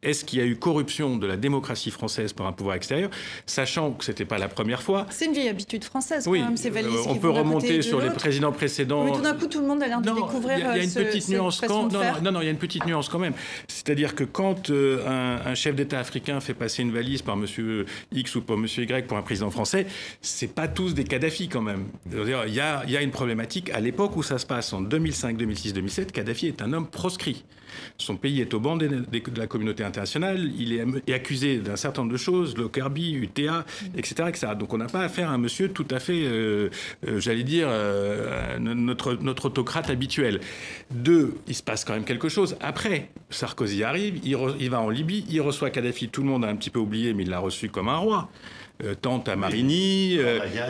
est-ce qu'il y a eu corruption de la démocratie française par un pouvoir extérieur, sachant que ce n'était pas la première fois. C'est une vieille habitude française, quand oui, même, ces valises on qui peut vont d'un côté remonter et de sur les l'autre. présidents précédents. Mais tout d'un coup, tout le monde a l'air de découvrir il y a une petite nuance quand il y a une petite nuance quand même. C'est-à-dire que quand un chef d'État africain fait passer une valise par monsieur X ou par monsieur Y pour un président français, c'est pas tous des Kadhafi quand même. Il y a une problématique à l'époque où ça se passe en 2005, 2006, 2007. Kadhafi est un homme proscrit. Son pays est au banc de la communauté internationale. Il est accusé d'un certain nombre de choses, Lockerbie, UTA, etc., etc. Donc on n'a pas affaire à un monsieur tout à fait, j'allais dire, notre autocrate habituel. Deux, il se passe quand même quelque chose. Après, Sarkozy arrive, il va en Libye, il reçoit Kadhafi. Tout le monde a un petit peu oublié, mais il l'a reçu comme un roi. Tante à Marigny,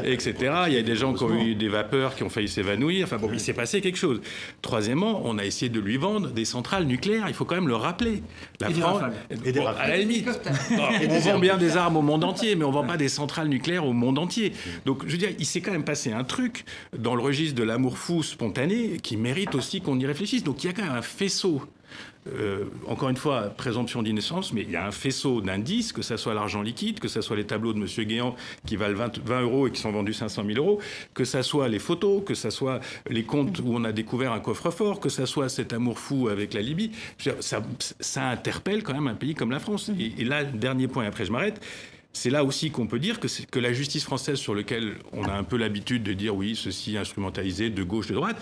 etc. Il y a des gens qui ont eu des vapeurs, qui ont failli s'évanouir. Enfin bon, il s'est passé quelque chose. Troisièmement, on a essayé de lui vendre des centrales nucléaires. Il faut quand même le rappeler. La France, à la limite, on vend bien des armes au monde entier, mais on ne vend pas des centrales nucléaires au monde entier. Donc, je veux dire, il s'est quand même passé un truc dans le registre de l'amour fou spontané qui mérite aussi qu'on y réfléchisse. Donc, il y a quand même un faisceau. Encore une fois, présomption d'innocence, mais il y a un faisceau d'indices, que ce soit l'argent liquide, que ce soit les tableaux de M. Guéant qui valent 20 euros et qui sont vendus 500 000 euros, que ce soit les photos, que ce soit les comptes où on a découvert un coffre-fort, que ce soit cet amour fou avec la Libye. Ça interpelle quand même un pays comme la France. Et là, dernier point, et après je m'arrête. C'est là aussi qu'on peut dire que la justice française, sur laquelle on a un peu l'habitude de dire oui, ceci instrumentalisé de gauche, de droite,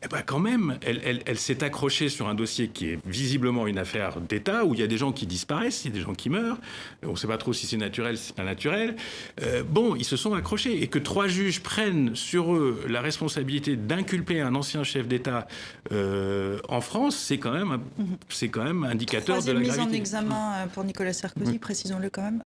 eh ben quand même, elle s'est accrochée sur un dossier qui est visiblement une affaire d'État, où il y a des gens qui disparaissent, il y a des gens qui meurent, on ne sait pas trop si c'est naturel, si c'est pas naturel. Bon, ils se sont accrochés. Et que 3 juges prennent sur eux la responsabilité d'inculper un ancien chef d'État en France, c'est quand même indicateur de la gravité. Troisième mise en examen pour Nicolas Sarkozy, précisons-le quand même.